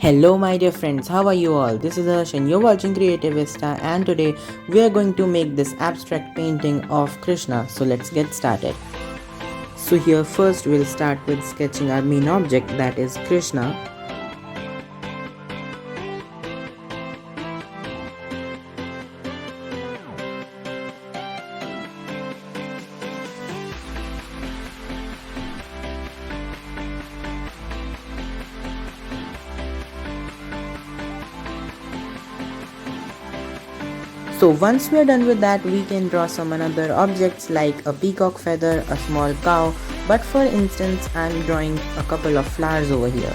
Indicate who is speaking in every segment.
Speaker 1: Hello my dear friends, how are you all? This is Harsh and you're watching Creative Vista, and today we are going to make this abstract painting of Krishna. So let's get started. So here first we'll start with sketching our main object, that is Krishna. So once we are done with that, we can draw some another objects like a peacock feather, a small cow, but for instance I'm drawing a couple of flowers over here.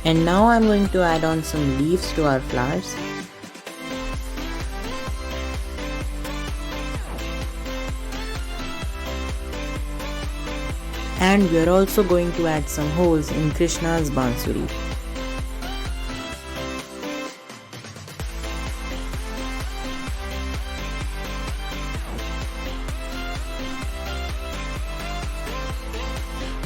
Speaker 1: And now I'm going to add on some leaves to our flowers. And we are also going to add some holes in Krishna's bansuri.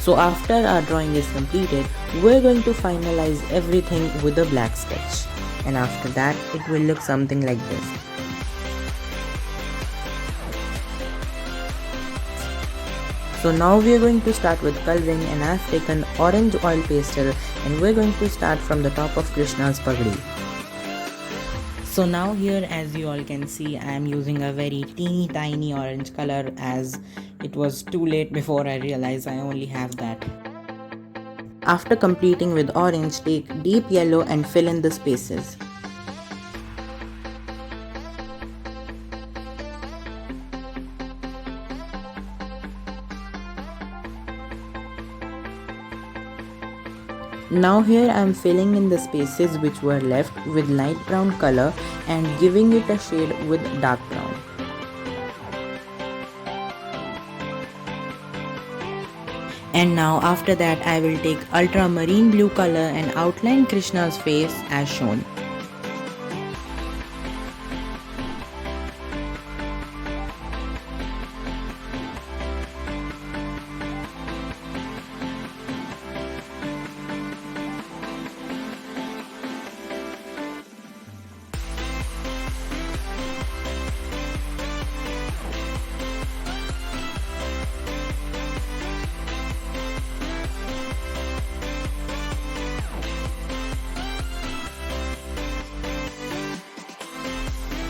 Speaker 1: So after our drawing is completed, we're going to finalize everything with a black sketch. And after that, it will look something like this. So now we are going to start with coloring, and I've taken orange oil pastel and we're going to start from the top of Krishna's pagdi. So now here, as you all can see, I am using a very teeny tiny orange color, as it was too late before I realized I only have that. After completing with orange, take deep yellow and fill in the spaces. Now here I am filling in the spaces which were left with light brown color and giving it a shade with dark brown. And now after that I will take ultramarine blue color and outline Krishna's face as shown.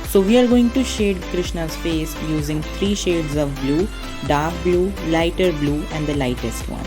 Speaker 1: So we are going to shade Krishna's face using 3 shades of blue, dark blue, lighter blue and the lightest one.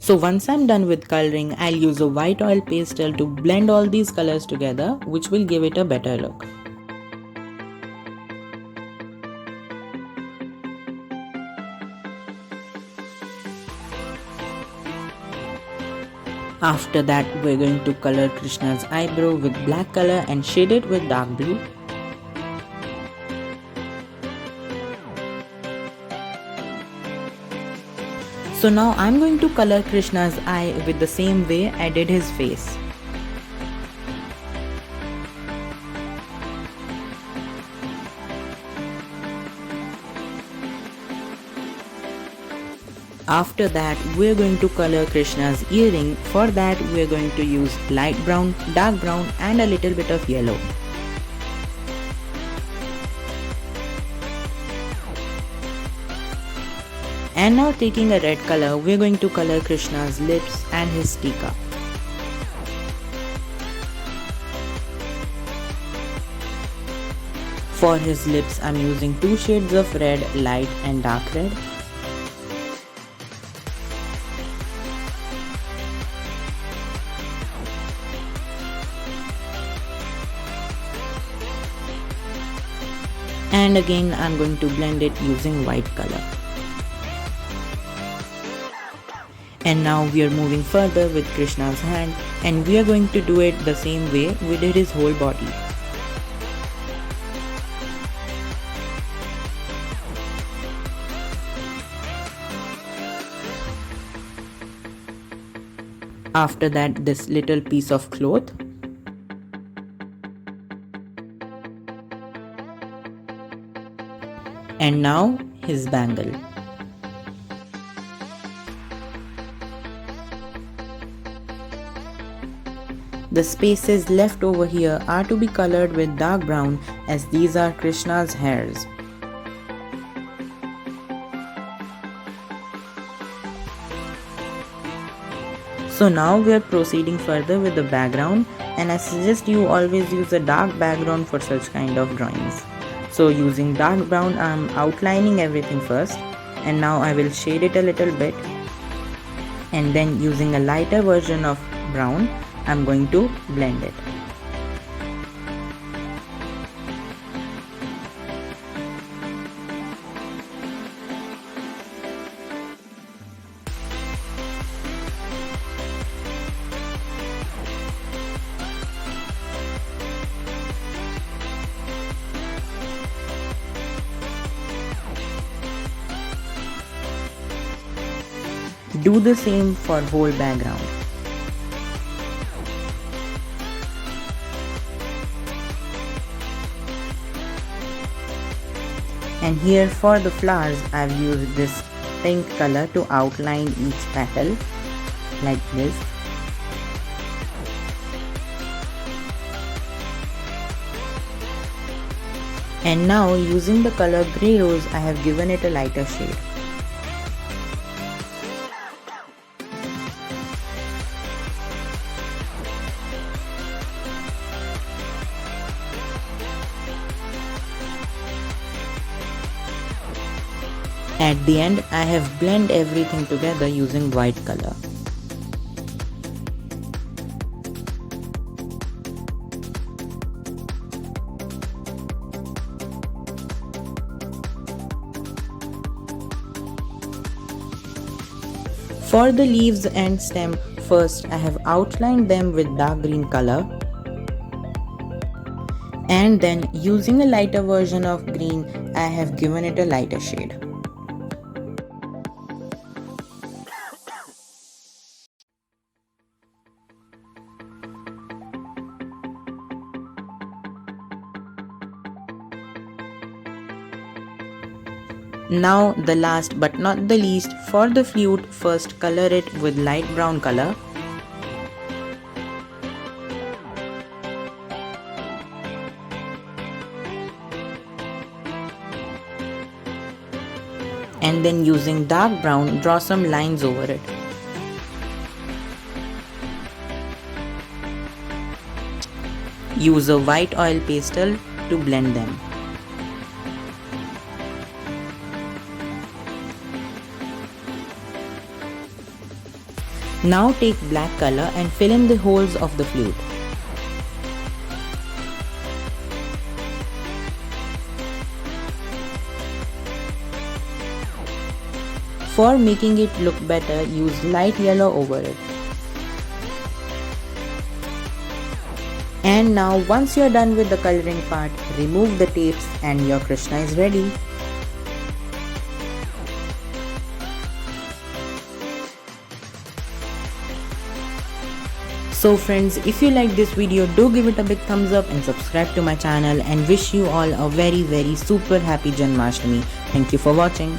Speaker 1: So once I'm done with coloring, I'll use a white oil pastel to blend all these colors together, which will give it a better look. After that, we're going to color Krishna's eyebrow with black color and shade it with dark blue. So now I'm going to color Krishna's eye with the same way I did his face. After that, we're going to color Krishna's earring. For that, we're going to use light brown, dark brown and a little bit of yellow. And now taking a red color, we're going to color Krishna's lips and his tika. For his lips, I'm using 2 shades of red, light and dark red. And again, I'm going to blend it using white color. And now we are moving further with Krishna's hand, and we are going to do it the same way we did his whole body. After that, this little piece of cloth. And now his bangle. The spaces left over here are to be colored with dark brown, as these are Krishna's hairs. So now we are proceeding further with the background, and I suggest you always use a dark background for such kind of drawings. So using dark brown, I am outlining everything first, and now I will shade it a little bit, and then using a lighter version of brown, I am going to blend it. Do the same for whole background. And here for the flowers, I've used this pink color to outline each petal like this. And now using the color grey rose, I have given it a lighter shade. At the end, I have blended everything together using white color. For the leaves and stem, first I have outlined them with dark green color, and then using a lighter version of green, I have given it a lighter shade. Now the last but not the least, for the flute, first color it with light brown color. And then using dark brown, draw some lines over it. Use a white oil pastel to blend them. Now take black color and fill in the holes of the flute. For making it look better, use light yellow over it. And now once you are done with the coloring part, remove the tapes and your Krishna is ready. So friends, if you like this video, do give it a big thumbs up and subscribe to my channel, and wish you all a very super happy Janmashtami. Thank you for watching.